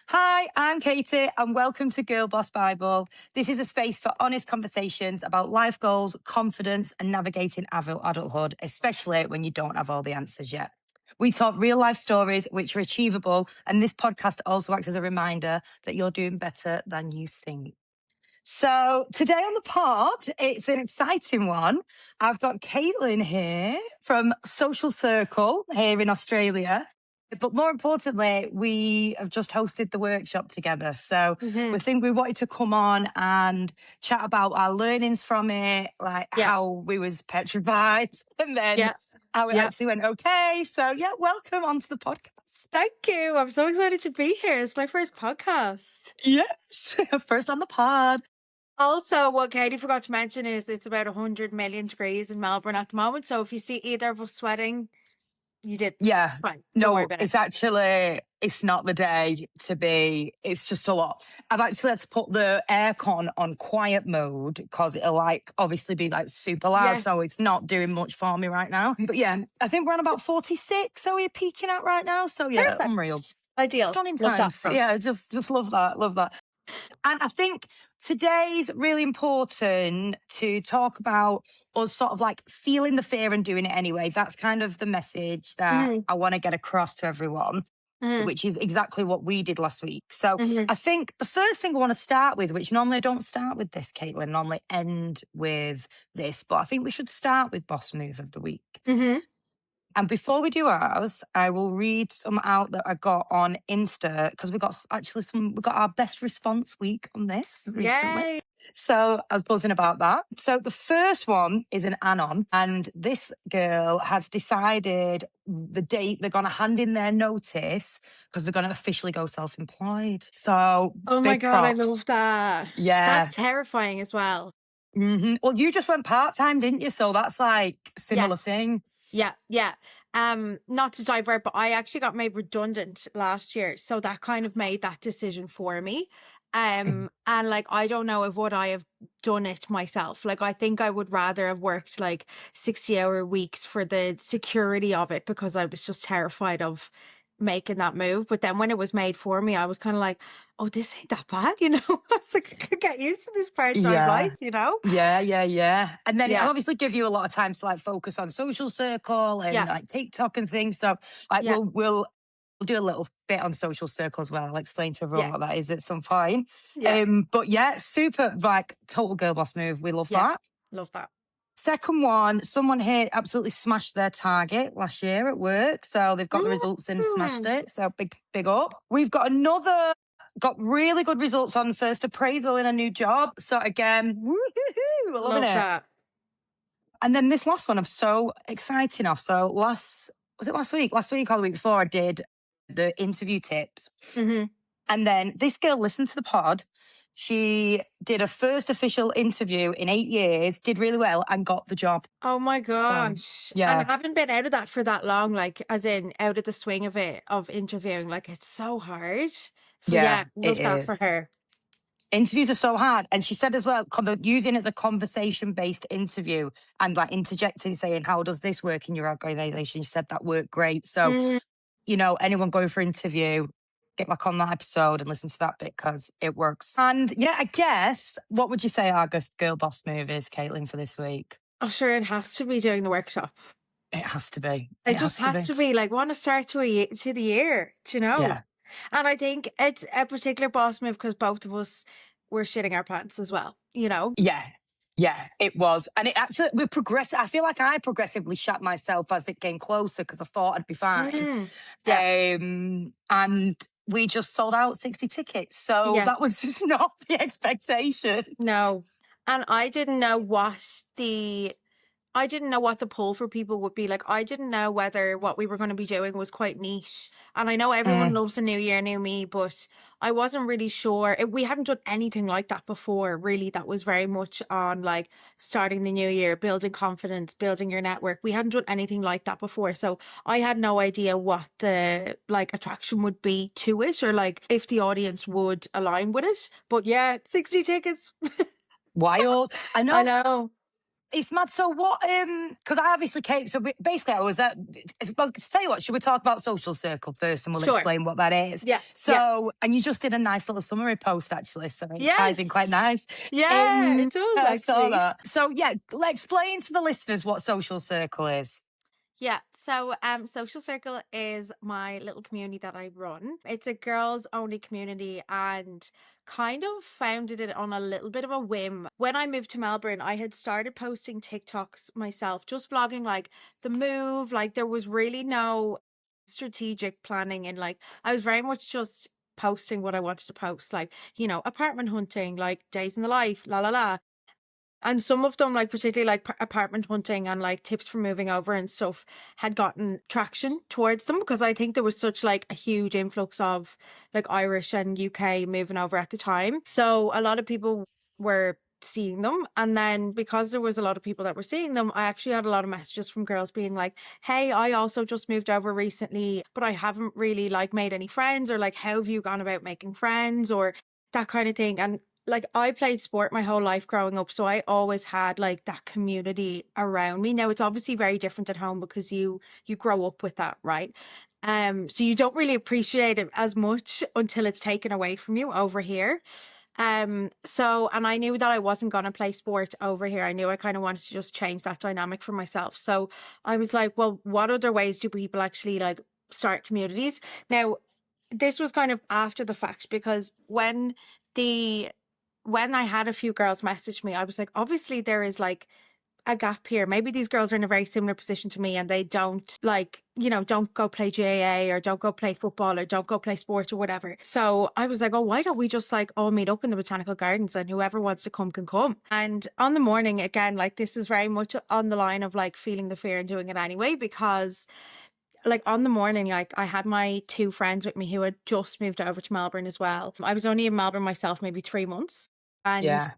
Hi, I'm Katy, and welcome to Girl Boss Bible. This is a space for honest conversations about life goals, confidence, and navigating adulthood, especially when you don't have all the answers yet. We talk real life stories which are achievable, and this podcast also acts as a reminder that you're doing better than you think. So today on the pod, it's an exciting one. I've got Kaitlyn here from Social Circle here in Australia. But more importantly, we have just hosted the workshop together. So Hmm. we think we wanted to come on and chat about our learnings from it, like Yeah, how we was petrified and then yeah, how it yeah. actually went okay. So yeah, welcome onto the podcast. Thank you. I'm so excited to be here. It's my first podcast. Yes, first on the pod. Also, what Katie forgot to mention is it's about 100 million degrees in Melbourne at the moment. So if you see either of us sweating, you did. It's Yeah. fine. Don't worry No, about it. it's not the day to be. It's just a lot. I've actually had to put the aircon on quiet mode because it'll like obviously be like super loud. Yes, So it's not doing much for me right now. But yeah, I think we're on about 46. So we're peaking at right now. So yeah, unreal. perfect. Ideal. Stunning Love that times. for us. Yeah, just love that. Love that. And I think today's really important to talk about us sort of like feeling the fear and doing it anyway. That's kind of the message that Hmm. I want to get across to everyone, Hmm. which is exactly what we did last week. So Hmm. I think the first thing I want to start with, which normally I don't start with this, Caitlin, normally end with this, but I think we should start with Boss Move of the Week. Hmm. And before we do ours, I will read some out that I got on Insta because we got our best response week on this recently. Yay. So I was buzzing about that. So the first one is an anon, and this girl has decided the date they're going to hand in their notice because they're going to officially go self-employed. So Oh my big God, I props. love that. Yeah. That's terrifying as well. Well, you just went part-time, didn't you? So that's like a similar Yes. thing. Yeah, yeah. Not to divert, but I actually got made redundant last year. So that kind of made that decision for me. And like I don't know if would I have done it myself. Like I think I would rather have worked like 60-hour weeks for the security of it because I was just terrified of making that move. But then when it was made for me, I was kind of like, oh, this ain't that bad, you know? I was like, I could get used to this part-time Yeah. life, you know? Yeah. And then it'll Yeah, obviously give you a lot of time to like focus on social circle and yeah, like TikTok and things. So like yeah, we'll do a little bit on social circle as well. I'll explain to everyone yeah, what that is at some point. yeah, But yeah, super like total girl boss move. We love yeah. that. Love that. Second one, someone here absolutely smashed their target last year at work. So they've got the results and smashed Mm. it. So big up. We've got really good results on first appraisal in a new job. So again, woohoo, we're loving Love it. that. And then this last one, I'm so excited off. So was it last week? Last week or the week before, I did the interview tips. Hmm. And then this girl listened to the pod. She did a first official interview in 8 years, did really well, and got the job. Oh my So gosh. And I yeah, haven't been out of that for that long, like as in out of the swing of it, of interviewing. Like it's so hard. So yeah, yeah, it love that for is. her. Interviews are so hard. And she said as well, using it as a conversation based interview and like interjecting, saying, how does this work in your organization? She said that worked great. So, Mm. anyone going for interview, get back on that episode and listen to that bit because it works. And yeah, I guess, what would you say our girl boss move is, Caitlin, for this week? Oh, sure, it has to be doing the workshop. It has to be. It It just has to has be. to be like want to start to the year, do you know? Yeah. And I think it's a particular boss move because both of us were shitting our pants as well, you know? Yeah. Yeah, it was. And it actually, we progress. I feel like I progressively shut myself as it came closer because I thought I'd be fine. Mm. Yeah, And we just sold out 60 tickets. So yeah. that was just not the expectation. No. And I didn't know what the pull for people would be. Like, I didn't know whether what we were going to be doing was quite niche. And I know everyone Mm, loves the new year, new me, but I wasn't really sure. We hadn't done anything like that before, really. That was very much on like starting the new year, building confidence, building your network. We hadn't done anything like that before. So I had no idea what the like attraction would be to it or like if the audience would align with it. But yeah, 60 tickets. wild. I I know. know. It's mad. So what? Because I obviously came. So basically, I was at. Well, tell you what, should we talk about social circle first, and we'll Sure. explain what that is. Yeah. Yeah. So, and you just did a nice little summary post actually, so it ties in quite Yes. nice. Yeah, it does I saw actually. that. So yeah, explain to the listeners what social circle is. Yeah. So Social Circle is my little community that I run. It's a girls only community and kind of founded it on a little bit of a whim. When I moved to Melbourne, I had started posting TikToks myself, just vlogging like the move. Like there was really no strategic planning, and like I was very much just posting what I wanted to post, like, apartment hunting, like days in the life, la la la. And some of them, like particularly like apartment hunting and like tips for moving over and stuff, had gotten traction towards them because I think there was such like a huge influx of like Irish and UK moving over at the time. So a lot of people were seeing them. And then because there was a lot of people that were seeing them, I actually had a lot of messages from girls being like, hey, I also just moved over recently, but I haven't really like made any friends, or like, how have you gone about making friends, or that kind of thing. And like I played sport my whole life growing up, so I always had like that community around me. Now it's obviously very different at home because you grow up with that, right? So you don't really appreciate it as much until it's taken away from you over here. And I knew that I wasn't gonna play sport over here. I knew I kind of wanted to just change that dynamic for myself. So I was like, well, what other ways do people actually like start communities? Now, this was kind of after the fact because the when I had a few girls message me, I was like, obviously there is like a gap here. Maybe these girls are in a very similar position to me and they don't like, don't go play GAA or don't go play football or don't go play sport or whatever. So I was like, oh, why don't we just like all meet up in the botanical gardens and whoever wants to come can come. And on the morning, again, like this is very much on the line of like feeling the fear and doing it anyway, because like on the morning, like I had my two friends with me who had just moved over to Melbourne as well. I was only in Melbourne myself maybe 3 months. And Yeah.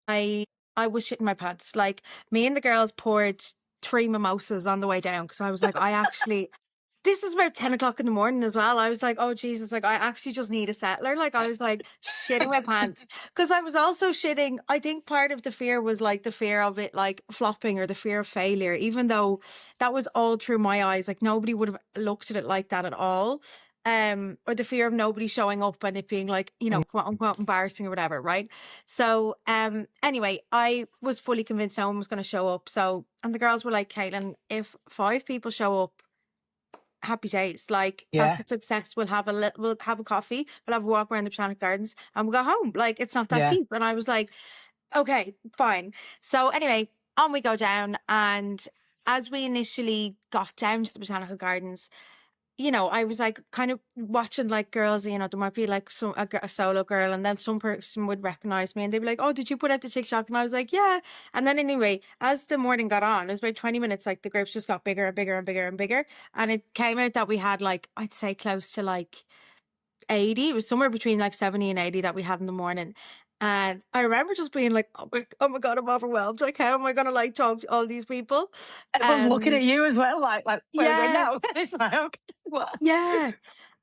I I was shitting my pants. Like me and the girls poured three mimosas on the way down because I was like, I actually this is about 10 o'clock in the morning as well. I was like, oh Jesus, like I actually just need a settler. Like I was like shitting my pants. Because I was also shitting. I think part of the fear was like the fear of it like flopping or the fear of failure, even though that was all through my eyes. Like nobody would have looked at it like that at all. Or the fear of nobody showing up and it being like, Mm. quote unquote embarrassing or whatever, right? So anyway, I was fully convinced no one was gonna show up. So and the girls were like, Caitlin, if five people show up, happy days. Like that's Yeah. a success. We'll have a coffee, we'll have a walk around the Botanic Gardens and we'll go home. Like it's not that Yeah. deep. And I was like, okay, fine. So anyway, on we go down. And as we initially got down to the Botanical Gardens, I was like kind of watching like girls, there might be like a solo girl, and then some person would recognize me and they'd be like, oh, did you put out the TikTok? And I was like, yeah. And then anyway, as the morning got on, it was about 20 minutes, like the groups just got bigger and bigger and bigger and bigger. And it came out that we had like, I'd say close to like 80. It was somewhere between like 70 and 80 that we had in the morning. And I remember just being like, oh my God, I'm overwhelmed. Like, how am I going to like talk to all these people? Everyone's looking at you as well, like where are we going Yeah, now? It's like, okay, what? yeah.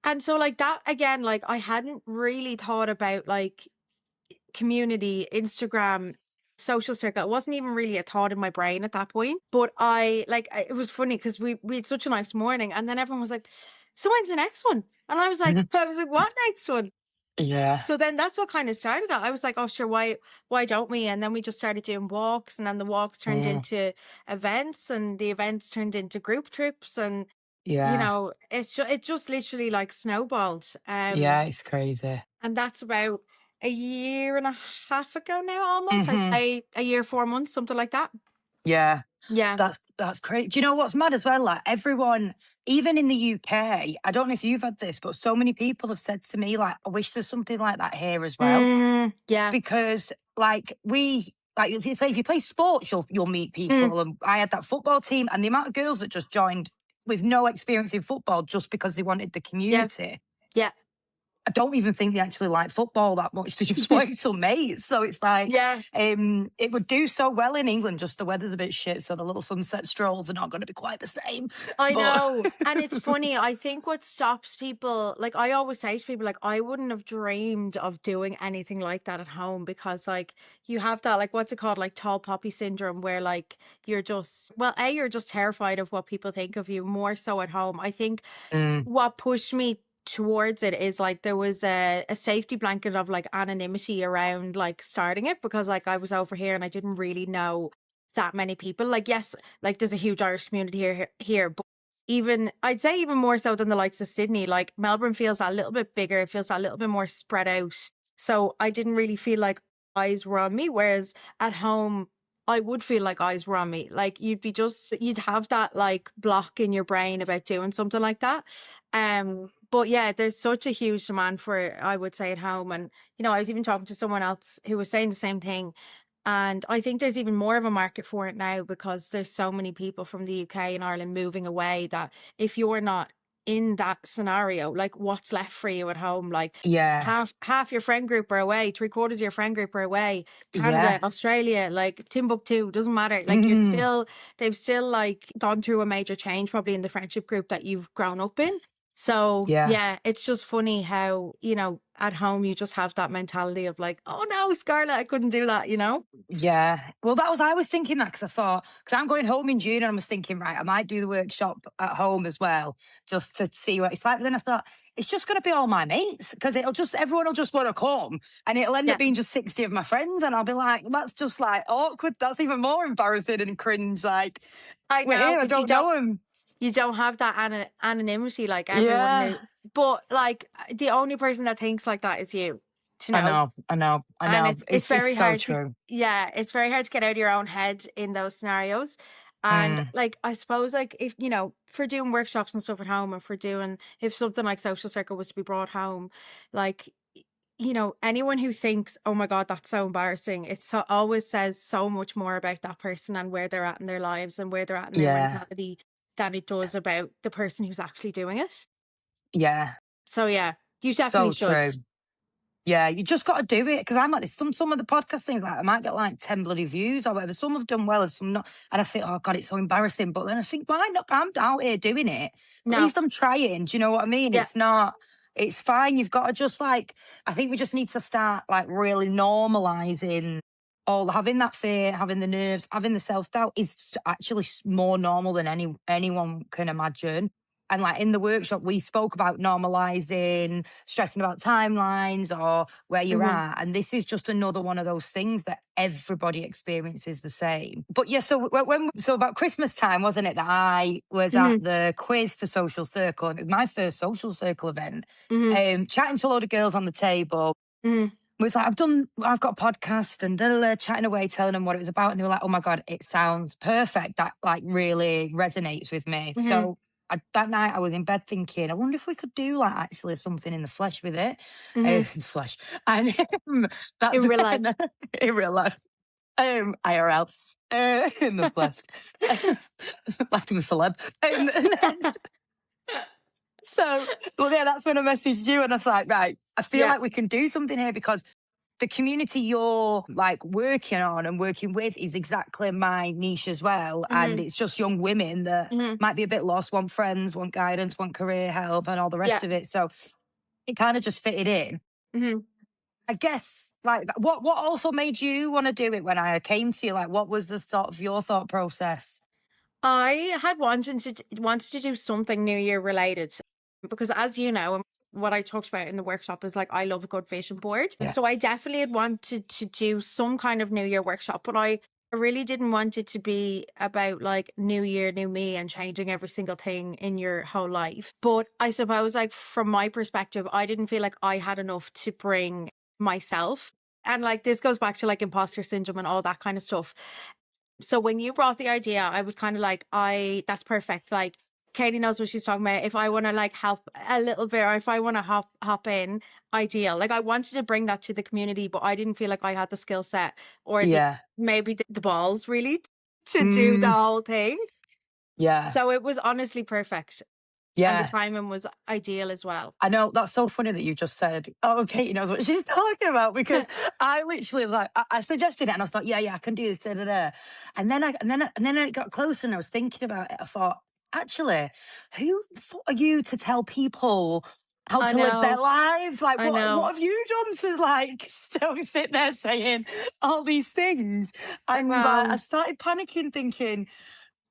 And so like that again, like I hadn't really thought about like community, Instagram, social circle. It wasn't even really a thought in my brain at that point. But it was funny because we had such a nice morning, and then everyone was like, so when's the next one? And I was like, what next one? Yeah. So then that's what kind of started it. I was like, oh sure, why don't we? And then we just started doing walks, and then the walks turned Mm. into events, and the events turned into group trips, and Yeah. it just literally like snowballed. Yeah. It's crazy. And that's about a year and a half ago now, almost. I'd Hmm. say a year, 4 months, something like that. Yeah. Yeah. That's great. Do you know what's mad as well? Like everyone, even in the UK, I don't know if you've had this, but so many people have said to me, like, I wish there's something like that here as well. Yeah. Because like you say, if you play sports, you'll meet Mm, people. And I had that football team, and the amount of girls that just joined with no experience in football just because they wanted the yeah. community. Yeah. I don't even think they actually like football that much. They just play some mates. So it's like, Yeah. it would do so well in England. Just the weather's a bit shit, so the little sunset strolls are not going to be quite the same. I But know. And it's funny, I think what stops people, like I always say to people, like I wouldn't have dreamed of doing anything like that at home because like you have that, like what's it called? Like tall poppy syndrome where like you're just, well, A, you're just terrified of what people think of you more so at home. I think mm, what pushed me towards it is like there was a safety blanket of like anonymity around like starting it because like I was over here and I didn't really know that many people. Like yes, like there's a huge Irish community here, but even I'd say even more so than the likes of Sydney, like Melbourne feels a little bit bigger, it feels a little bit more spread out. So I didn't really feel like eyes were on me. Whereas at home I would feel like eyes were on me. Like you'd have that like block in your brain about doing something like that. But yeah, there's such a huge demand for it, I would say, at home. And, you know, I was even talking to someone else who was saying the same thing. And I think there's even more of a market for it now because there's so many people from the UK and Ireland moving away that if you're not in that scenario, like what's left for you at home? Like yeah, half your friend group are away, three quarters of your friend group are away, Canada, yeah, Australia, like Timbuktu, doesn't matter. Like mm, they've still like gone through a major change probably in the friendship group that you've grown up in. So yeah. yeah, it's just funny how, you know, at home you just have that mentality of like, oh no, Scarlett, I couldn't do that, you know? Yeah. Well, I was thinking that because I thought, because I'm going home in June and I was thinking, right, I might do the workshop at home as well, just to see what it's like. But then I thought, it's just going to be all my mates because everyone will just want to come and it'll end up Yeah, being just 60 of my friends. And I'll be like, that's just like awkward. That's even more embarrassing and cringe. Like, I we're know here, I because don't know him. you don't have that anonymity like everyone Yeah. is. But like the only person that thinks like that is you, to I know. know, I know, I And know. it's It's very so hard to, true. yeah, it's very hard to get out of your own head in those scenarios. And Mm, like I suppose like if you know for doing workshops and stuff at home and for doing if something like social circle was to be brought home, like you know anyone who thinks oh my god that's so embarrassing, always says so much more about that person and where they're at in their lives and where they're at in their yeah, mentality than it does about the person who's actually doing it. yeah. So yeah, you definitely So should. true. Yeah, you just got to do it because I'm like this. Some of the podcast things, like I might get like 10 bloody views or whatever. Some have done well and some not. And I think, oh God, it's so embarrassing. But then I think, why not? I'm out here doing it. At No. least I'm trying. Do you know what I mean? Yeah. It's not, it's fine. You've got to just like, I think we just need to start like really normalizing all having that fear, having the nerves, having the self doubt is actually more normal than anyone can imagine. And like in the workshop, we spoke about normalizing, stressing about timelines or where you're Hmm. at. And this is just another one of those things that everybody experiences the same. But yeah, so so about Christmas time, wasn't it, that I was at Hmm. the quiz for Social Circle? And it was my first Social Circle event. Hmm. Chatting to a load of girls on the table, Hmm. was like, I've got a podcast and chatting away, telling them what it was about. And they were like, oh my God, it sounds perfect. That like really resonates with me. Hmm. So that night I was in bed thinking, I wonder if we could do like actually something in the flesh with it. Hmm. In the flesh. And that's In real life. when, in real life, IRL, in the flesh. Like I'm a celeb. And then so, well, yeah, that's when I messaged you and I was like, right, I feel Yeah. like we can do something here because the community you're like working on and working with is exactly my niche as well. And Hmm. it's just young women that Hmm. might be a bit lost, want friends, want guidance, want career help, and all the Yeah. rest of it. So it kind of just fitted in. Hmm. I guess like what also made you want to do it when I came to you? Like what was the sort of your thought process? I had wanted to do something New Year related because, as you know, and what I talked about in the workshop is like I love a good vision board. Yeah. So I definitely had wanted to do some kind of New Year workshop, but I really didn't want it to be about like New Year, new me, and changing every single thing in your whole life. But I suppose, like from my perspective, I didn't feel like I had enough to bring myself. And like this goes back to like imposter syndrome and all that kind of stuff. So when you brought the idea, I was kind of like, that's perfect. Like Katie knows what she's talking about. If I want to like help a little bit or if I want to hop in, ideal. Like I wanted to bring that to the community, but I didn't feel like I had the skill set or Yeah. maybe the balls really to do the Mm, whole thing. yeah. So it was honestly perfect. and the Yeah. timing was ideal as well. I know that's so funny that you just said, "Oh, Katie knows what she's talking about," because I literally like I suggested it and I was like, "Yeah, yeah, I can do this." Da, da, da. And then it got closer and I was thinking about it. I thought, actually, who the fuck are you to tell people how I to live their know, lives? Like, I what know, have you done to like still sit there saying all these things? I And like, I know. started panicking, thinking,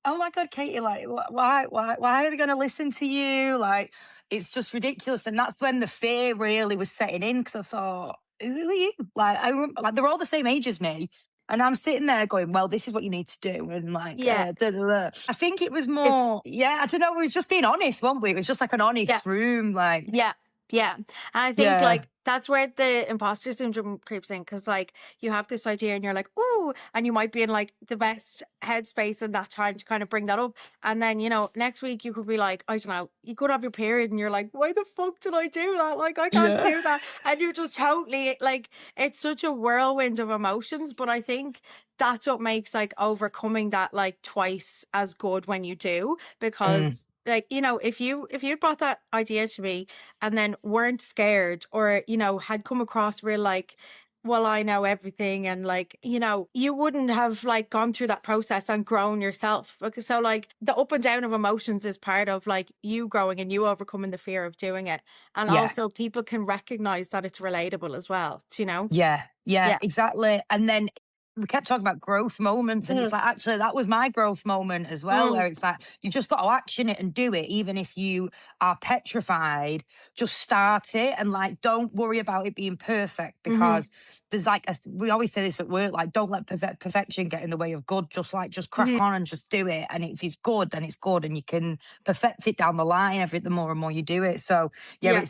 oh my God, Katie, like, why are they going to listen to you? Like, it's just ridiculous. And that's when the fear really was setting in because I thought, who are you? Like, like, they're all the same age as me. And I'm sitting there going, well, this is what you need to do. And like, Yeah, da, da, da. I think it was it's more, yeah, I don't know. It was just being honest, wasn't we? It was just like an yeah. honest room. Like, Yeah, yeah. And I think yeah, like that's where the imposter syndrome creeps in because like you have this idea and you're like, oh, and you might be in like the best headspace in that time to kind of bring that up. And then, next week you could be like, I don't know, you could have your period and you're like, why the fuck did I do that? Like, I can't yeah, do that. And you're just totally like, it's such a whirlwind of emotions. But I think that's what makes like overcoming that like twice as good when you do, mm, because like if you brought that idea to me and then weren't scared or had come across real like, well, I know everything, and like you wouldn't have like gone through that process and grown yourself, because so like the up and down of emotions is part of like you growing and you overcoming the fear of doing it, and yeah. also people can recognize that it's relatable as well, Yeah, yeah, yeah. exactly. And then we kept talking about growth moments, and it's Mm, like, actually, that was my growth moment as well, where mm, it's like, you've just got to action it and do it, even if you are petrified, just start it and like, don't worry about it being perfect mm-hmm, because there's like, we always say this at work, like, don't let perfection get in the way of good. Just like, just mm-hmm, crack on and just do it. And if it's good, then it's good. And you can perfect it down the line, the more and more you do it. So yeah, yeah.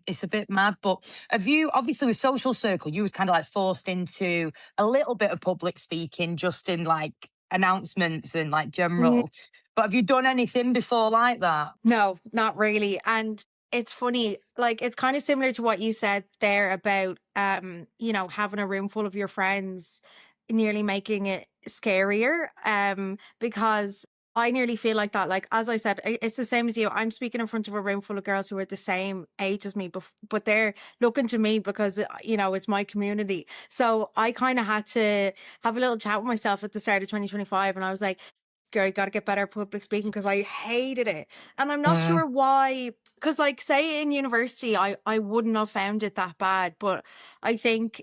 it's a bit mad, but have you, obviously with social circle, you was kind of like forced into a little bit of public speaking just in like announcements and like general. But have you done anything before like that? No, not really. And it's funny, like it's kind of similar to what you said there about having a room full of your friends nearly making it scarier. Because I nearly feel like that. Like as I said, it's the same as you. I'm speaking in front of a room full of girls who are the same age as me, but they're looking to me because it's my community. So I kind of had to have a little chat with myself at the start of 2025, and I was like, girl, you got to get better at public speaking, because I hated it. And I'm not Mm, sure why, because like say in university, I wouldn't have found it that bad. But I think,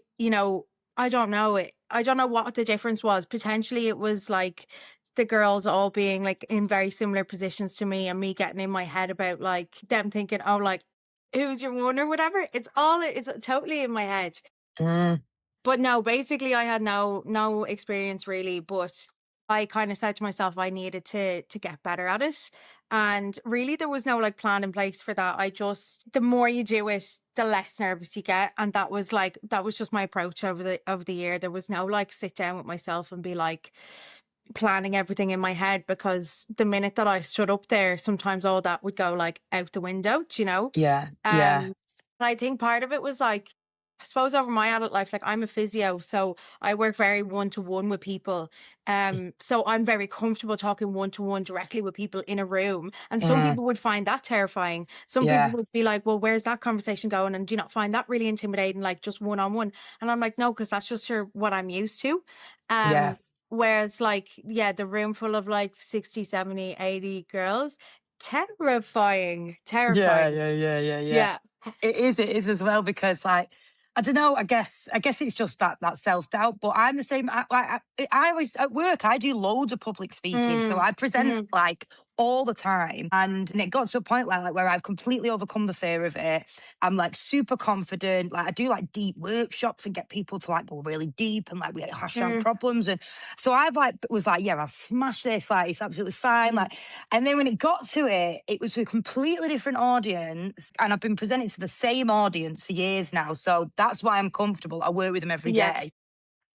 I don't know it. I don't know what the difference was. Potentially it was like the girls all being like in very similar positions to me and me getting in my head about like them thinking, oh, like, who's your one or whatever. It's totally in my head. mm, But no, basically I had no experience really, but I kind of said to myself I needed to get better at it. And really there was no like plan in place for that. I just, the more you do it, the less nervous you get. And that was just my approach over the year. There was no like sit down with myself and be like planning everything in my head, because the minute that I stood up there, sometimes all that would go like out the window, yeah, yeah, and I think part of it was like, I suppose over my adult life, like I'm a physio, so I work very one to one with people. So I'm very comfortable talking one to one directly with people in a room. And some mm, people would find that terrifying. Some people yeah, would be like, well, where's that conversation going? And do you not find that really intimidating, like just one on one? And I'm like, no, because that's just what I'm used to. yeah. Um, Whereas like, yeah, the room full of like 60, 70, 80 girls, terrifying, Yeah, terrifying. yeah, yeah, yeah, yeah. Yeah. It is as well because like I don't know. I guess it's just that self doubt. But I'm the same. I always at work. I do loads of public speaking, so Mm, I present mhm, like all the time. And it got to a point like where I've completely overcome the fear of it. I'm like super confident. Like I do like deep workshops and get people to like go really deep and like we hash out mm, problems. And so I've like was like, yeah, I'll smash this. Like it's absolutely fine. mm. Like and then when it got to it, it was a completely different audience. And I've been presenting to the same audience for years now. So that's why I'm comfortable. I work with them every day. Yes.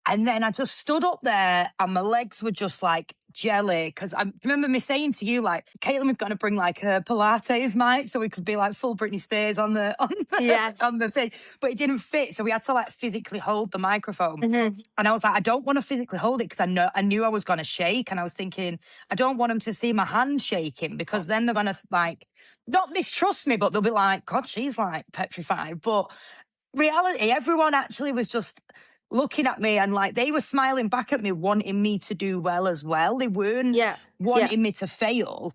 And then I just stood up there and my legs were just like jelly because I remember me saying to you, like, Caitlin, we've got to bring like a Pilates mic so we could be like full Britney Spears on the Yes. on the thing, but it didn't fit, so we had to like physically hold the microphone. Hmm. And I was like, I don't want to physically hold it because I knew I was going to shake, and I was thinking I don't want them to see my hands shaking because then they're going to like not mistrust me, but they'll be like, God, she's like petrified. But reality, everyone actually was just looking at me and like they were smiling back at me, wanting me to do well as well. They weren't Yeah. Yeah. wanting me to fail.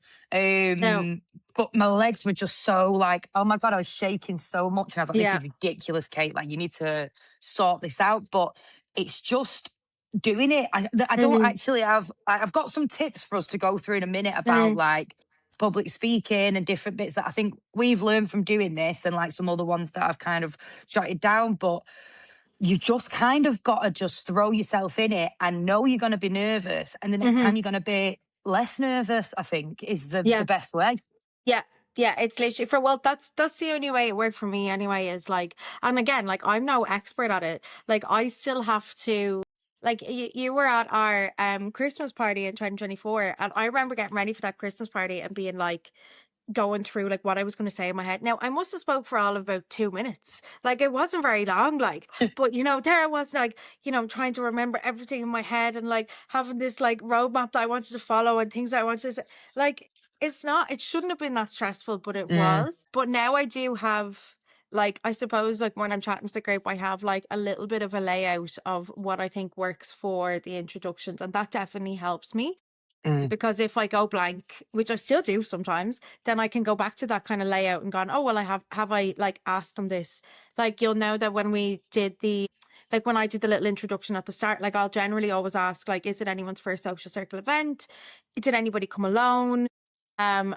No. But my legs were just so like, oh my God, I was shaking so much. And I was like, this Yeah. is ridiculous, Kate. Like, you need to sort this out. But it's just doing it. I don't Hmm. actually I've got some tips for us to go through in a minute about Hmm. like public speaking and different bits that I think we've learned from doing this and like some other ones that I've kind of jotted down. But you just kind of got to just throw yourself in it and know you're going to be nervous. And the next Hmm. time you're going to be less nervous, I think is the Yeah. best way. Yeah. Yeah, it's literally for well, that's the only way it worked for me anyway, is like, and again, like I'm no expert at it. Like I still have to, like you were at our Christmas party in 2024, and I remember getting ready for that Christmas party and being like going through like what I was going to say in my head. Now I must have spoke for all of about 2 minutes. Like it wasn't very long, like, but there I was like, trying to remember everything in my head and like having this like roadmap that I wanted to follow and things that I wanted to say. Like it shouldn't have been that stressful, but it Mm, was. But now I do have like, I suppose like when I'm chatting to the group, I have like a little bit of a layout of what I think works for the introductions, and that definitely helps me. mm, Because if I go blank, which I still do sometimes, then I can go back to that kind of layout and gone, oh well, I have I like asked them this. Like you'll know that when we did the like when I did the little introduction at the start, like I'll generally always ask, like, is it anyone's first social circle event? Did anybody come alone?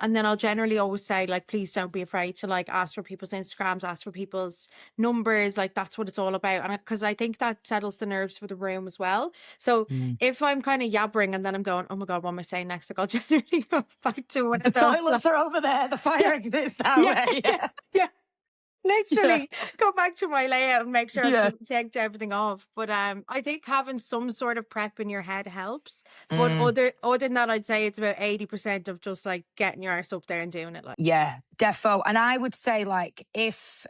And then I'll generally always say, like, please don't be afraid to like ask for people's Instagrams, ask for people's numbers. Like that's what it's all about. And because I think that settles the nerves for the room as well. So mm. if I'm kind of yabbering and then I'm going, oh my God, what am I saying next? Like I'll generally go back to one The of those. toilets are over there. The Yeah, fire exits that yeah, way. yeah, Yeah, yeah. yeah, Literally go back to my layout and make sure I've yeah. checked everything off. But I think having some sort of prep in your head helps. But Mm. other than that, I'd say it's about 80% of just like getting your arse up there and doing it. Like, Yeah, defo. And I would say like if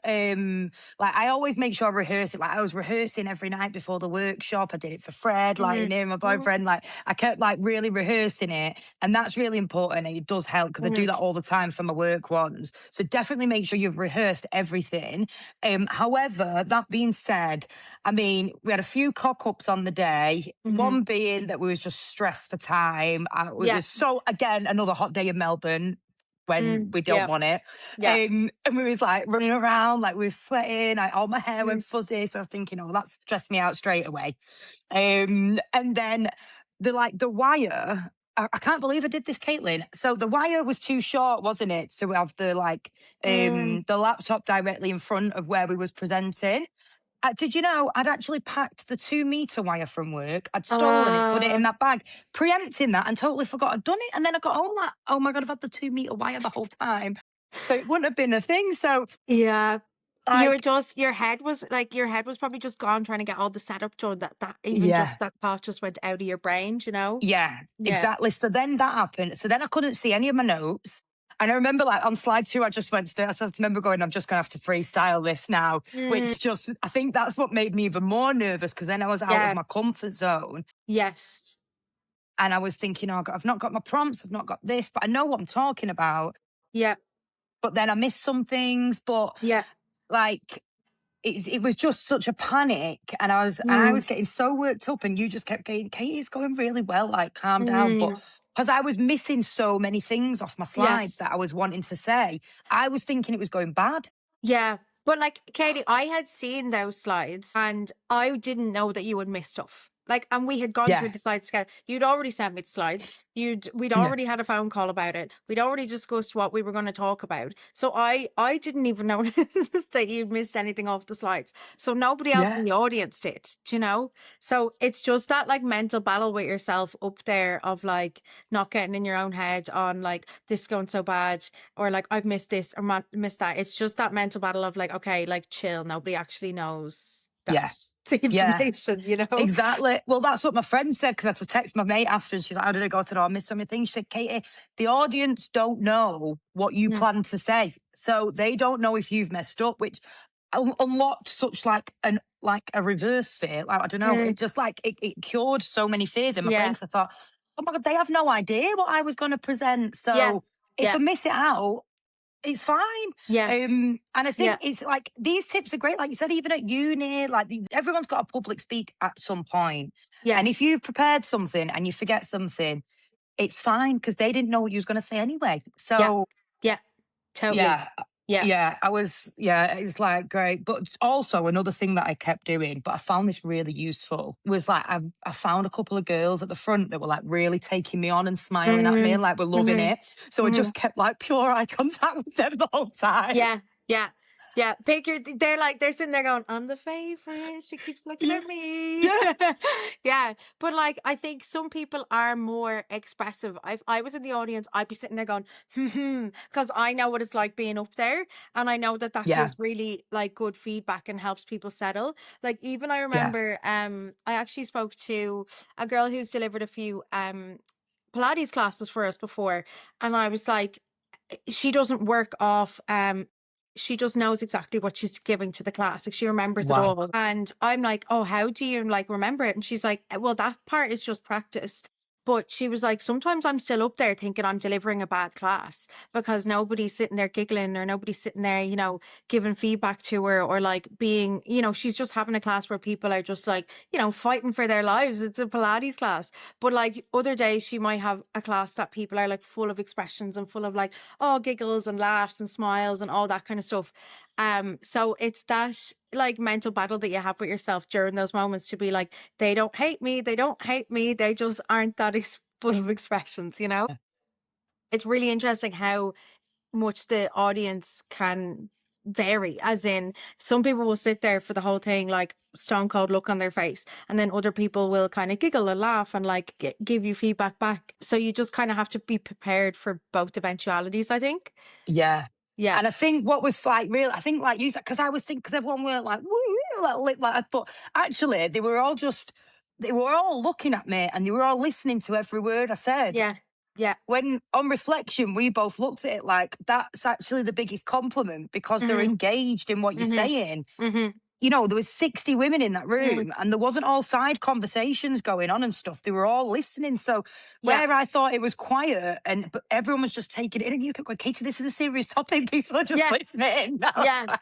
like I always make sure I rehearse it. Like I was rehearsing every night before the workshop. I did it for Fred, like mm-hmm, you know, my mm-hmm, boyfriend. Like I kept like really rehearsing it. And that's really important. And it does help because I do mm-hmm, that all the time for my work ones. So definitely make sure you've rehearsed everything. However, that being said, I mean, we had a few cock ups on the day. mm-hmm. One being that we was just stressed for time. It Yeah, was so again another hot day in Melbourne when we don't yeah, want it. yeah. And we was like running around, like we were sweating, all my hair Mm-hmm, went fuzzy. So I was thinking, oh, that stressed me out straight away. And then the wire, I can't believe I did this, Caitlin. So the wire was too short, wasn't it? So we have mm. the laptop directly in front of where we was presenting. Did you know I'd actually packed the 2 meter wire from work? I'd stolen it, put it in Uh, that bag, preempting that, and totally forgot I'd done it. And then I got home like, oh my God, I've had the 2 meter wire the whole time. So it wouldn't have been a thing. So, yeah. like, Your head was probably just gone trying to get all the setup done, that even yeah, just that thought just went out of your brain, you know? yeah, Yeah. exactly. So then that happened. So then I couldn't see any of my notes. And I remember, like, on slide 2, I just went to, I just remember going, I'm just going to have to freestyle this now, Mm, which just, I think that's what made me even more nervous because then I was out of yeah. my comfort zone. Yes. And I was thinking, oh, I've not got my prompts, I've not got this, but I know what I'm talking about. Yeah. But then I missed some things. But Yeah. like, it was just such a panic, and I Mm, was getting so worked up, and you just kept going, Katie, it's going really well, like calm down. But mm, because I was missing so many things off my slides that yes. I was wanting to say, I was thinking it was going bad. Yeah. But like, Katie, I had seen those slides and I didn't know that you would miss stuff. Like, and we had gone through Yeah, the slides together. You'd already sent me the slides. We'd yeah, already had a phone call about it. We'd already discussed what we were going to talk about. So I didn't even notice that you'd missed anything off the slides. So nobody else in yeah. the audience did, do you know? So it's just that like mental battle with yourself up there of like not getting in your own head on like this is going so bad, or like I've missed this or missed that. It's just that mental battle of like, okay, like chill. Nobody actually knows. Yeah. That's the Yeah. information, you know? Exactly. Well, that's what my friend said because I had to text my mate after, and she's like, "How did it go?" I said, "Oh, I missed so many things." She said, "Katie, the audience don't know what you Mm, plan to say, so they don't know if you've messed up," which unlocked such like a reverse fear. Like, I don't know. mm, It just like it cured so many fears in my brain yeah, because I thought, "Oh my god, they have no idea what I was going to present." yeah, So if yeah, I miss it out, it's fine. yeah, And I yeah, think it's like these tips are great. Like you said, even at uni, like everyone's got a public speak at some point. And if yes, you've prepared something and you forget something, it's fine because they didn't know what you was going to say anyway. yeah, So yeah, totally. yeah, Yeah. yeah, it was like great. But also another thing that I kept doing, but I found this really useful, was like I found a couple of girls at the front that were like really taking me on and smiling at me Mm, and like were loving mhm, it. So I mhm. just kept like pure eye contact with them the whole time. Yeah, yeah, yeah. They're like, they're sitting there going, I'm the favorite. She keeps looking Yeah, at me. yeah, Yeah. But like, I think some people are more expressive. If I was in the audience, I'd be sitting there going, because I know what it's like being up there. And I know that that yeah, gives really like good feedback and helps people settle. Like, even I yeah. remember, I actually spoke to a girl who's delivered a few, Pilates classes for us before. And I was like, she doesn't work off she just knows exactly what she's giving to the class. Like, she remembers it Wow. all. And I'm like, oh, how do you like remember it? And she's like, well, that part is just practice. But she was like, sometimes I'm still up there thinking I'm delivering a bad class because nobody's sitting there giggling or nobody's sitting there, giving feedback to her, or like being, she's just having a class where people are just like, fighting for their lives. It's a Pilates class. But like other days, she might have a class that people are like full of expressions and full of like, oh, giggles and laughs and smiles and all that kind of stuff. So it's that like mental battle that you have with yourself during those moments to be like, they don't hate me, they don't hate me, they just aren't that full of expressions, you know? Yeah. It's really interesting how much the audience can vary, as in some people will sit there for the whole thing like stone cold look on their face, and then other people will kind of giggle and laugh and like give you feedback back, so you just kind of have to be prepared for both eventualities, I think. Yeah. Yeah, And I think what was like real, I think like you said, because I was thinking, because everyone were like, woo, like, but actually they were all looking at me and they were all listening to every word I said. yeah, yeah. When on reflection, we both looked at it like that's actually the biggest compliment because they're Mhm, engaged in what you're mhm, saying. mhm. There was 60 women in that Mm, room and there wasn't all side conversations going on and stuff. They were all listening. So yeah, where I thought it was quiet but everyone was just taking it in and you kept going, Katie, this is a serious topic. People are just yeah, listening. I was yeah. like,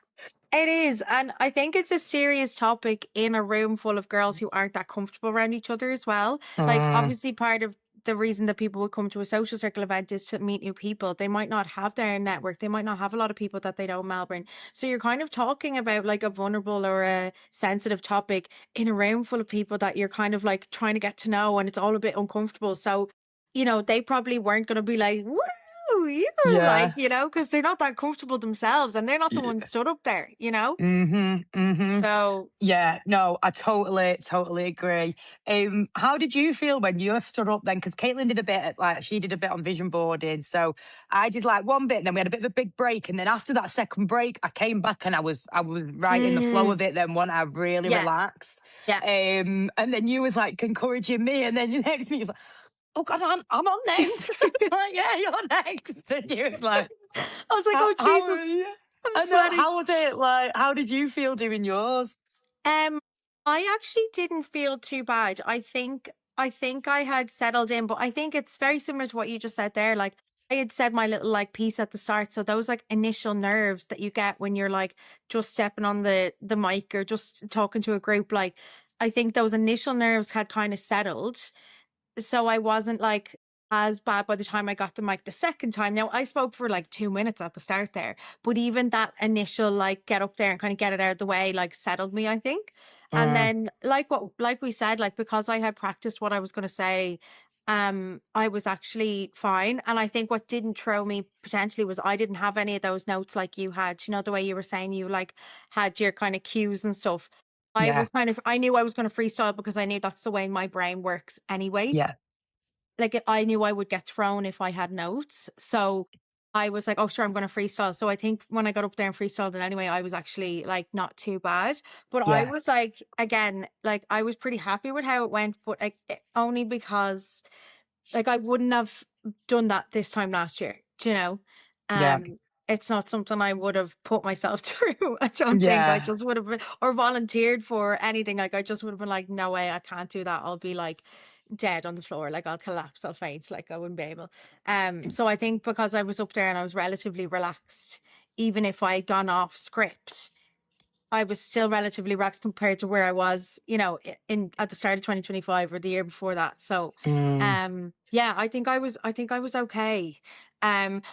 It is. And I think it's a serious topic in a room full of girls who aren't that comfortable around each other as well. Like, mm, obviously, part of the reason that people would come to a social circle event is to meet new people. They might not have their network. They might not have a lot of people that they know in Melbourne. So you're kind of talking about like a vulnerable or a sensitive topic in a room full of people that you're kind of like trying to get to know, and it's all a bit uncomfortable. So, they probably weren't going to be like, woo, you, like, yeah. because they're not that comfortable themselves and they're not the ones stood up there, you know? Mm-hmm. Mm-hmm. So, Yeah, no, I totally agree. How did you feel when you stood up then? Because Caitlin did a bit, like she did a bit on vision boarding. So I did like one bit, and then we had a bit of a big break. And then after that second break, I came back and I was right in the flow mm, of it. Then when I really yeah, relaxed. yeah. And then you was like encouraging me, and then the next minute you was like, "Oh God, I'm on next." Like, yeah, you're next. And you was like, I was like, oh, how are Jesus, you? I'm I know. sweating. How was it? Like, how did you feel doing yours? Um, I actually didn't feel too bad. I think I had settled in, but I think it's very similar to what you just said there. Like, I had said my little like piece at the start. So those like initial nerves that you get when you're like just stepping on the mic or just talking to a group, like I think those initial nerves had kind of settled. So I wasn't like as bad by the time I got the mic the second time. Now I spoke for like 2 minutes at the start there, but even that initial like get up there and kind of get it out of the way like settled me, I think. And Mm, then like we said, like because I had practiced what I was gonna say, I was actually fine. And I think what didn't throw me potentially was I didn't have any of those notes like you had, the way you were saying you like had your kind of cues and stuff. yeah. I knew I was going to freestyle because I knew that's the way my brain works anyway. Yeah. Like, I knew I would get thrown if I had notes. So I was like, oh, sure, I'm going to freestyle. So I think when I got up there and freestyled it anyway, I was actually like not too bad. But I Yeah. was like, again, like I was pretty happy with how it went, but like only because like I wouldn't have done that this time last year, do you know? Yeah. It's not something I would have put myself through. I don't think I Yeah. just would have been or volunteered for anything. Like I just would have been like, no way, I can't do that. I'll be like dead on the floor, like I'll collapse, I'll faint, like I wouldn't be able. So I think because I was up there and I was relatively relaxed, even if I had gone off script, I was still relatively relaxed compared to where I was, you know, in at the start of 2025 or the year before that. So, Mm. yeah, I think I was okay.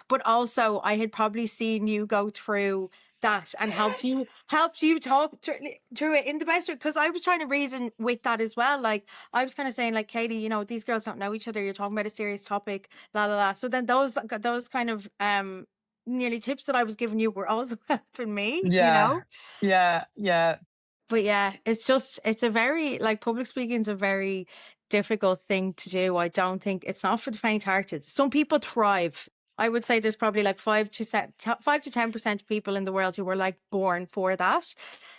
But also I had probably seen you go through that and helped you talk through it in the best way because I was trying to reason with that as well. Like I was kind of saying, like, Katie, you know, these girls don't know each other. You're talking about a serious topic, la la la. So then those kind of nearly tips that I was giving you were also helping me, you Yeah. know? Yeah. Yeah. But yeah, it's just, it's a very, like, public speaking is a very difficult thing to do. I don't think it's not for the faint-hearted. Some people thrive. I would say there's probably like 5 to 10% of people in the world who were like born for that.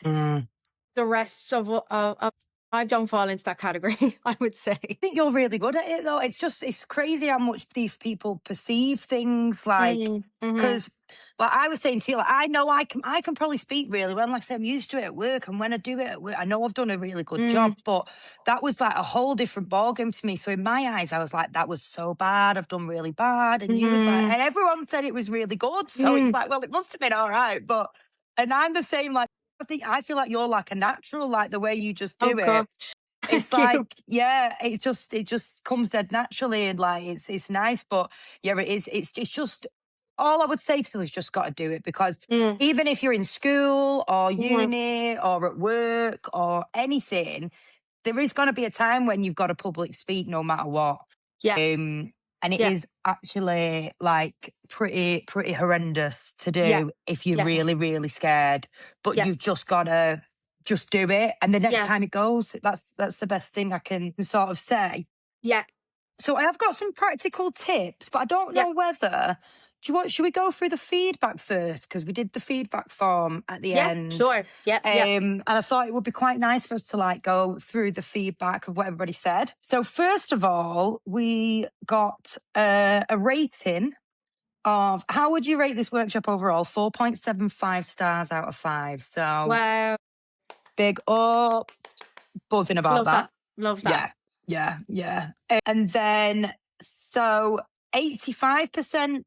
Mm. The rest I don't fall into that category, I would say. Think you're really good at it though. It's just it's crazy how much these people perceive things like Mm-hmm. because like I was saying to you, like, I know I can probably speak really well. Like I said, I'm used to it at work, and when I do it at work, I know I've done a really good job. Mm, But that was like a whole different ballgame to me. So in my eyes, I was like, that was so bad. I've done really bad. And you was like, mm, and everyone said it was really good. So it's mm. like, well, it must have been all right. But and I'm the same. Like I feel like you're like a natural, like the way you just Oh do it. gosh. It's Thank you. like, yeah, it just comes dead naturally and like it's nice, but yeah, it is. It's just all I would say to people is just got to do it because Mm, even if you're in school or mm. uni or at work or anything, there is going to be a time when you've got to public speak no matter what. Yeah, Um, and it yeah, is actually like pretty horrendous to yeah, do if you're yeah, really really scared, but yeah, you've just got to just do it, and the next yeah, time it goes, that's the best thing I can sort of say. yeah, So I have got some practical tips, but I don't yeah, know whether do you want should we go through the feedback first because we did the feedback form at the yeah, end. sure. Yeah, yeah. And I thought it would be quite nice for us to like go through the feedback of what everybody said. So first of all, we got a rating of how would you rate this workshop overall? 4.75 stars out of 5. So Wow. big up, buzzing about Love that. that. Love that. Yeah, yeah, yeah. And then so 85%.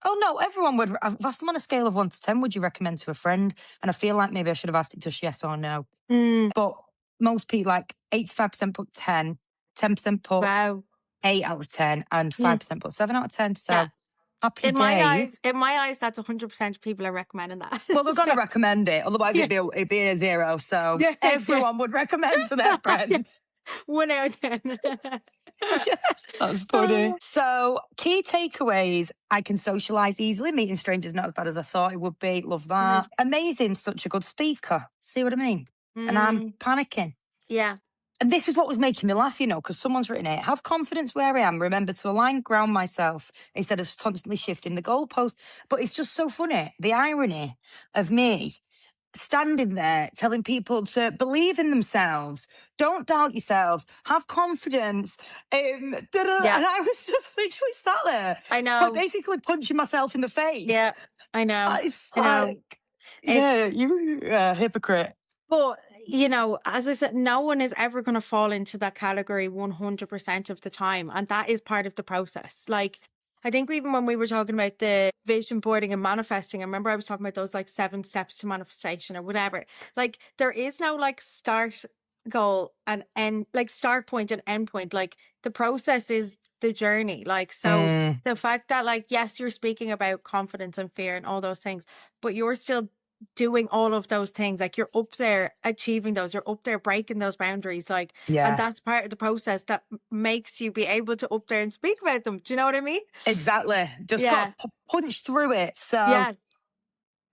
Oh no, everyone would. I've asked them on a scale of 1 to 10. Would you recommend to a friend? And I feel like maybe I should have asked it just yes or no. Mm, But most people, like 85% put 10, 10% put wow. 8 out of 10, and Mm, 5% put 7 out of 10. yeah. So happy days. In my eyes, that's 100% of people are recommending that. Well, they're going to So, recommend it. Otherwise, yeah, it'd be a 0. So yeah, yeah. everyone would recommend to their Yeah. friends. 1 out of 10. Yeah, that's funny. Oh, So, key takeaways: I can socialize easily. Meeting strangers not as bad as I thought it would be. Love mm, that. Amazing, such a good speaker. See what I mean? And I'm mm, panicking. yeah, And this is what was making me laugh, because someone's written it. Have confidence where I am. Remember to align, ground myself instead of constantly shifting the goalpost. But it's just so funny. The irony of me standing there telling people to believe in themselves, don't doubt yourselves, have confidence. yeah. And I was just literally sat there, I know. basically punching myself in the face. Yeah, I know. It's I know. like, It's yeah, you hypocrite. But, you know, as I said, no one is ever going to fall into that category 100% of the time. And that is part of the process. Like, I think even when we were talking about the vision boarding and manifesting, I remember I was talking about those like 7 steps to manifestation or whatever. Like, there is no like start goal and end, like start point and end point. Like, the process is the journey. Like, so Mm, the fact that, like, yes, you're speaking about confidence and fear and all those things, but you're still doing all of those things, like you're up there achieving those, you're up there breaking those boundaries, like, and yeah, that's part of the process that makes you be able to up there and speak about them. Do you know what I mean? exactly. Just got Yeah, to punch through it. So yeah,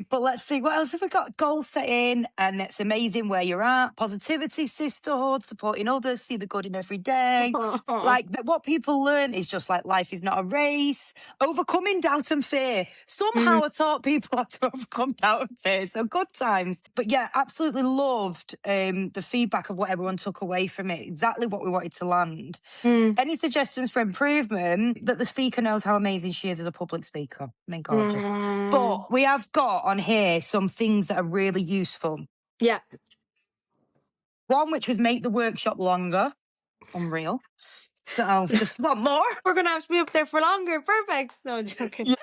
But let's see, what else have we got? Goal setting, and it's amazing where you're at. Positivity, sisterhood, supporting others, see the good in every day. Like what people learn is just like life is not a race. Overcoming doubt and fear. Mm, Somehow I taught people how to overcome doubt and fear. So good times. But yeah, absolutely loved the feedback of what everyone took away from it. Exactly what we wanted to land. mm, Any suggestions for improvement? That the speaker knows how amazing she is as a public speaker. I mean, gorgeous. mm. But we have got on here some things that are really useful. Yeah. One, which was make the workshop longer. Unreal. So just want more. We're gonna have to be up there for longer. Perfect. No, I'm joking.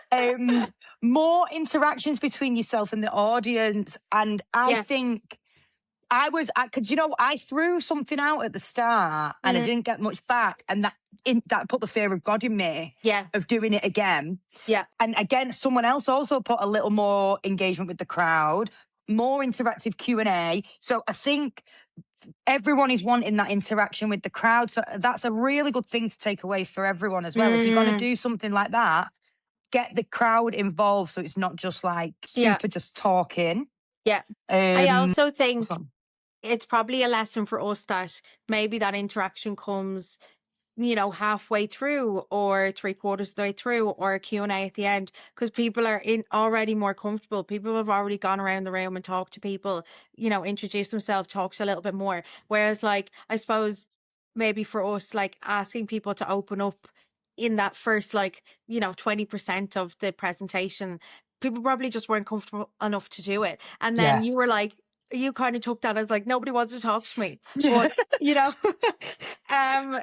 More interactions between yourself and the audience. And I Yes. think because I threw something out at the start and I Mm, didn't get much back, and that put the fear of God in me yeah. of doing it again. Yeah. And again, someone else also put a little more engagement with the crowd, more interactive Q&A. So I think everyone is wanting that interaction with the crowd. So that's a really good thing to take away for everyone as well. If you're going to Mm, do something like that, get the crowd involved so it's not just like yeah. super just talking. Yeah. I Um, also think so- it's probably a lesson for us that maybe that interaction comes, halfway through or three quarters of the way through or a Q&A at the end, because people are in already more comfortable. People have already gone around the room and talked to people, introduce themselves, talked a little bit more. Whereas like, I suppose maybe for us, like asking people to open up in that first, like, 20% of the presentation, people probably just weren't comfortable enough to do it. And then yeah. you were like, you kind of took that as like, nobody wants to talk to me. Yeah. But, you know,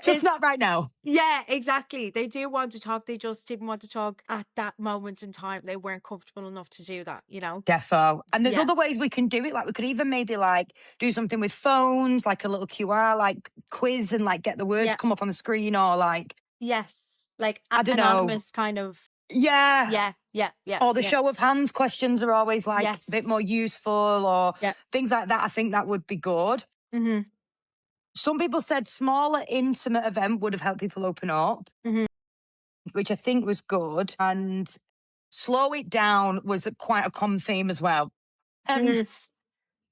Just it's, not right now. yeah, exactly. They do want to talk. They just didn't want to talk at that moment in time. They weren't comfortable enough to do that. Defo. And there's Yeah. other ways we can do it. Like we could even maybe like do something with phones, like a little QR, like quiz and like get the words Yeah. come up on the screen or like, Yes. Like I don't know. anonymous kind of. Yeah. Yeah. Yeah. Yeah. Or the Yeah. show of hands questions are always like a bit Yes. more useful or Yeah. things like that. I think that would be good. Mm-hmm. Some people said smaller, intimate event would have helped people open up, Mm-hmm. which I think was good. And slow it down was quite a common theme as well. And Mm-hmm.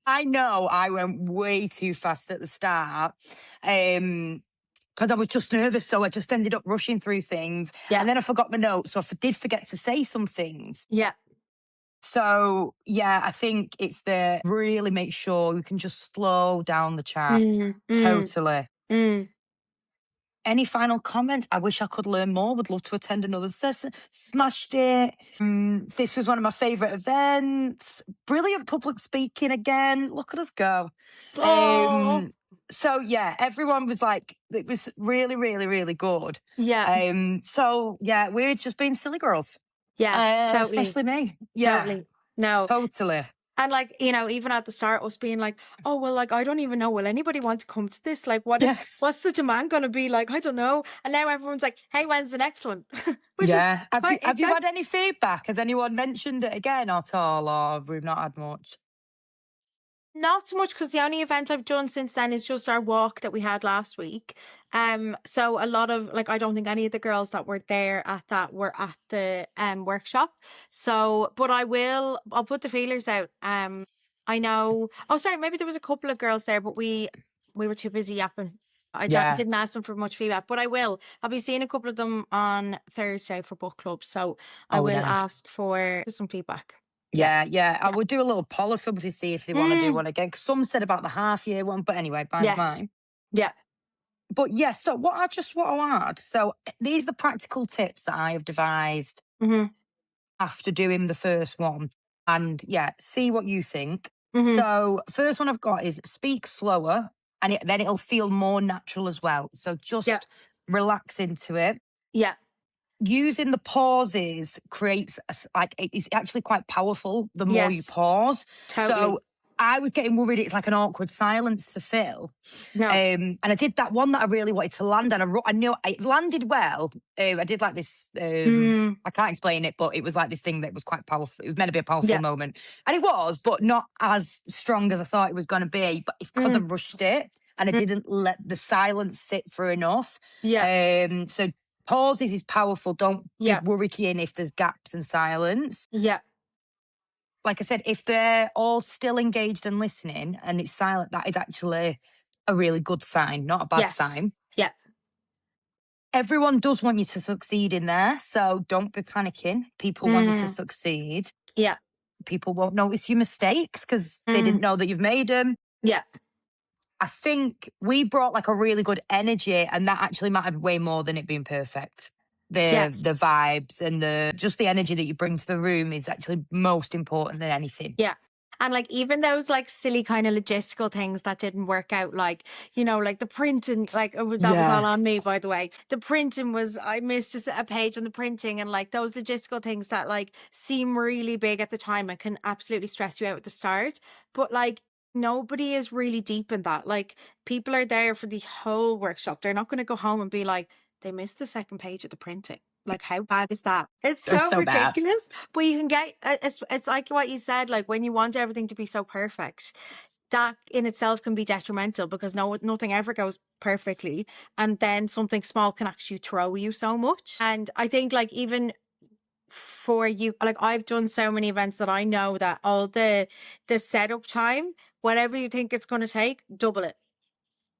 I know I went way too fast at the start. Because I was just nervous, so I just ended up rushing through things, Yeah. and then I forgot my notes, so I did forget to say some things. Yeah. So yeah, I think it's the really make sure you can just slow down the chat. Mm, mm, Totally. mm. Any final comments? I wish I could learn more. Would love to attend another session. Smashed it. This was one of my favourite events. Brilliant public speaking again. Look at us go. Oh, Um, so yeah, everyone was like, it was really, really, really good. yeah. So yeah, we're just being silly girls. Yeah. Totally. Especially me. Yeah, Totally. No. totally. And like, even at the start, us being like, oh, well, like, I don't even know. Will anybody want to come to this? Like, Yeah. what's the demand going to be? Like, I don't know. And now everyone's like, hey, when's the next one? Which is Yeah. Have you, quite have you had exciting. any feedback? Has anyone mentioned it again at all, or we've not had much? Not so much, because the only event I've done since then is just our walk that we had last week. So a lot of like, I don't think any of the girls that were there at that were at the workshop. So, but I'll put the feelers out. I know. Oh, sorry, maybe there was a couple of girls there, but we were too busy yapping. Yeah. Didn't ask them for much feedback, but I will. I'll be seeing a couple of them on Thursday for book club, so I Oh, will nice. ask for some feedback. Yeah, Yeah, yeah. I yeah. would do a little poll or something to see if they want to do Mm, one again. 'Cause some said about the half year one, but anyway, by the yes. by. Yeah. But yes, so what I just want to add. So these are the practical tips that I have devised Mm-hmm. after doing the first one. And yeah, see what you think. Mm-hmm. So first one I've got is speak slower and then it'll feel more natural as well. So Yeah. just relax into it. Yeah. Using the pauses creates like it's actually quite powerful the more you Yes. pause. Totally. So I was getting worried it's like an awkward silence to fill. No. And I did that one that I really wanted to land, and I knew it landed well. I did like this. Mm, I can't explain it, but it was like this thing that was quite powerful. It was meant to be a powerful yeah. moment, and it was, but not as strong as I thought it was going to be. But it's because I Mm, rushed it and I mm, didn't let the silence sit for enough. yeah. So pauses is powerful. Don't be Yeah. worrying if there's gaps and silence. Yeah. like I said, if they're all still engaged and listening and it's silent, that is actually a really good sign, not a bad Yes. sign. Yeah. Everyone does want you to succeed in there, so don't be panicking. People want you to Mm. succeed. Yeah. People won't notice your mistakes because they didn't Mm. know that you've made them. Yeah. I think we brought like a really good energy, and that actually mattered way more than it being perfect. Yes. The vibes and the just the energy that you bring to the room is actually most important than anything. Yeah. And like even those like silly kind of logistical things that didn't work out, like, you know, like the printing, like that was all Yeah, on me, by the way. The printing was, I missed a page on the printing, and like those logistical things that like seem really big at the time and can absolutely stress you out at the start. But like nobody is really deep in that. Like people are there for the whole workshop. They're not going to go home and be like, they missed the second page of the printing. Like, how bad is that? It's it's so so bad. ridiculous. But you can get it's like what you said, like when you want everything to be so perfect, that in itself can be detrimental because nothing ever goes perfectly. And then something small can actually throw you so much. And I think like even for you, like I've done so many events that I know that all the setup time, whatever you think it's gonna take, double it.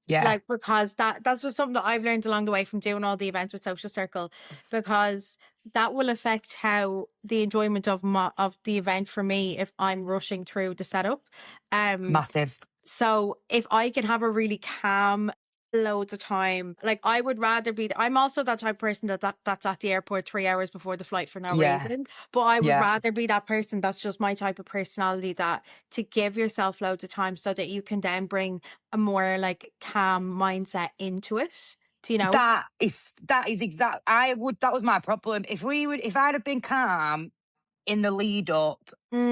Yeah, Like, because that's just something that I've learned along the way from doing all the events with Social Circle, because that will affect how the enjoyment of of the event for me if I'm rushing through the setup. Um, massive. so if I can have a really calm, loads of time, like I would rather be. I'm also that type of person that's at the airport 3 hours before the flight for no Yeah, reason. But I would yeah. rather be that person. That's just my type of personality. That to give yourself loads of time so that you can then bring a more like calm mindset into it. Do you know? That is exact. I would. That was my problem. If I'd have been calm in the lead up,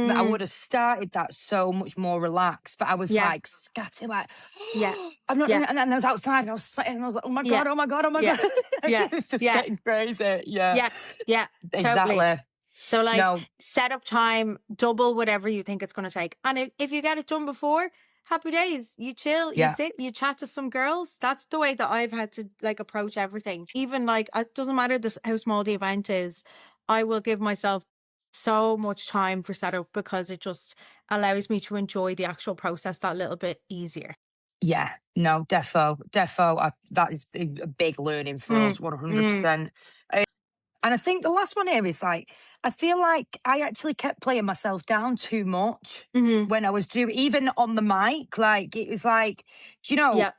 I Mm, would have started that so much more relaxed. But I was yeah, like scatty, like yeah, I'm not. yeah, And then I was outside, and I was sweating, and I was like, oh my yeah, god, oh my god, oh my yeah, god. yeah, It's just yeah, getting crazy. Yeah, yeah, yeah, totally. exactly. So like No, set up time, double whatever you think it's going to take. And if you get it done before, happy days. You chill, you yeah, sit, you chat to some girls. That's the way that I've had to like approach everything. Even like it doesn't matter this how small the event is. I will give myself so much time for setup because it just allows me to enjoy the actual process that little bit easier. yeah. No, defo. That is a big learning for Mm, us. 100. mm, percent And I think the last one here is like, I feel like I actually kept playing myself down too much mm-hmm. when I was doing, even on the mic. Like, it was like, you know, Yeah,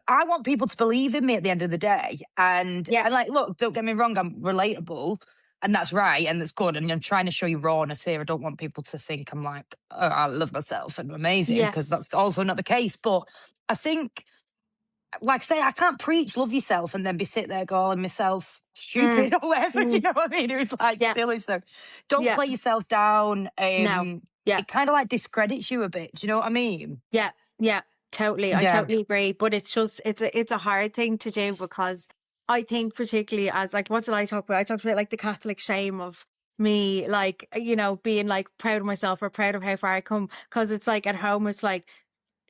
I want people to believe in me at the end of the day. yeah, And like, look, don't get me wrong, I'm relatable. And that's right. And that's good. And I'm trying to show you rawness here. I don't want people to think I'm like, oh, I love myself and I'm amazing, because yes. that's also not the case. But I think, like I say, I can't preach love yourself and then be sitting there calling myself Mm, stupid or whatever. Do you mm, know what I mean? It was like yeah, silly. So don't yeah, play yourself down. no, yeah. It kind of like discredits you a bit. Do you know what I mean? Yeah, yeah, totally. I Yeah. totally agree. But it's just it's a hard thing to do because I think particularly as like what did I talk about? I talked about like the Catholic shame of me, like you know, being like proud of myself or proud of how far I come. Because it's like at home, it's like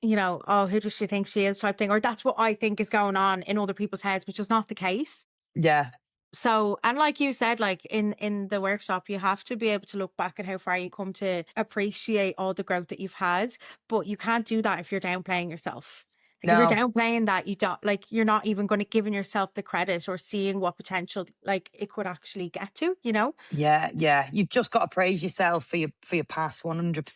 you know, oh, who does she think she is type thing, or that's what I think is going on in other people's heads, which is not the case. Yeah. So, and like you said, like in the workshop, you have to be able to look back at how far you come to appreciate all the growth that you've had, but you can't do that if you're downplaying yourself. Like if you're No. downplaying that, you don't like you're not even going to giving yourself the credit or seeing what potential like it could actually get to, you know? Yeah, yeah. You've just got to praise yourself for your past,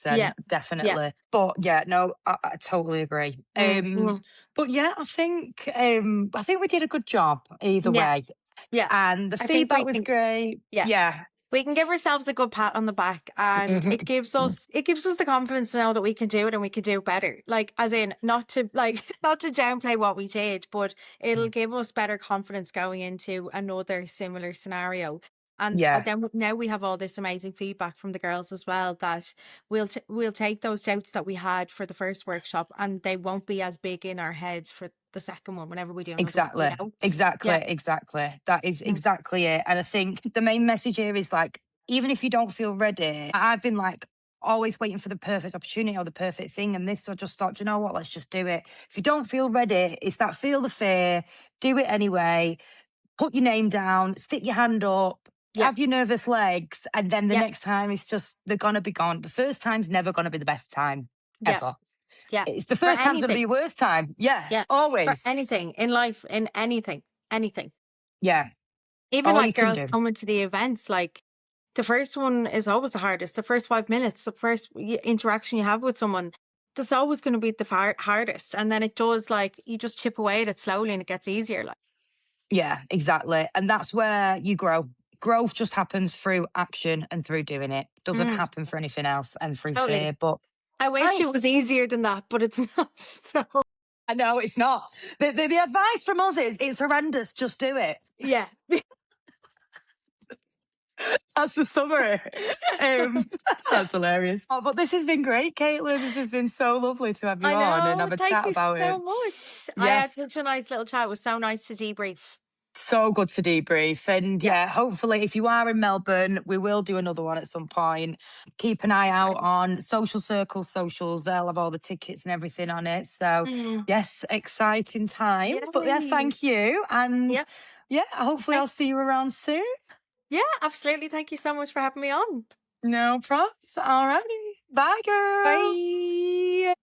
Yeah. 100%, Yeah. definitely. But yeah, no, I totally agree. Mm, mm. But yeah, I think we did a good job either Yeah. way. Yeah. And the I think feedback we was can great. yeah. Yeah. We can give ourselves a good pat on the back, and Mhm. it gives us the confidence to know that we can do it and we can do better. Like as in not to like not to downplay what we did, but it'll give us better confidence going into another similar scenario. And Yeah, then now we have all this amazing feedback from the girls as well that we'll take those doubts that we had for the first workshop and they won't be as big in our heads for the second one whenever we do another one, you exactly. know? Exactly. Yeah. Exactly. That is Mm. exactly it. And I think the main message here is like, even if you don't feel ready, I've been like always waiting for the perfect opportunity or the perfect thing. And this, I just thought, you know what, let's just do it. If you don't feel ready, it's that feel the fear, do it anyway, put your name down, stick your hand up. Yeah. have your nervous legs, and then the Yeah. next time it's just they're gonna be gone. The first time's never gonna be the best time Yeah. ever. Yeah. It's the For first time's gonna be anything. your worst time. Yeah, Yeah. For always. anything in life, in anything, anything. Yeah, Even all you like can girls do. coming to the events, like the first one is always the hardest. The first 5 minutes, the first interaction you have with someone, that's always going to be the hardest. And then it does, like, you just chip away at it slowly and it gets easier. Like, Yeah, exactly. And that's where you grow. Growth just happens through action and through doing it. Doesn't mm, happen for anything else and through totally. fear. But I wish hey, it was easier than that, but it's not. So, I know it's not. The advice from us is it's horrendous. Just do it. yeah. That's the summary. Um, that's hilarious. Oh, but this has been great, Caitlin. This has been so lovely to have you I on and know. have a Thank chat you about so it. much. I had Yes, such a nice little chat. It was so nice to debrief. so good to debrief. And Yeah, yeah, hopefully, if you are in Melbourne, we will do another one at some point. Keep an eye out exciting. on Social Circles socials. They'll have all the tickets and everything on it. So, Mm. yes, exciting times. But yeah, Yay. thank you. And Yeah. yeah, hopefully, I'll Thank, see you around soon. yeah, absolutely. Thank you so much for having me on. No problems. All righty. Bye, girl. Bye.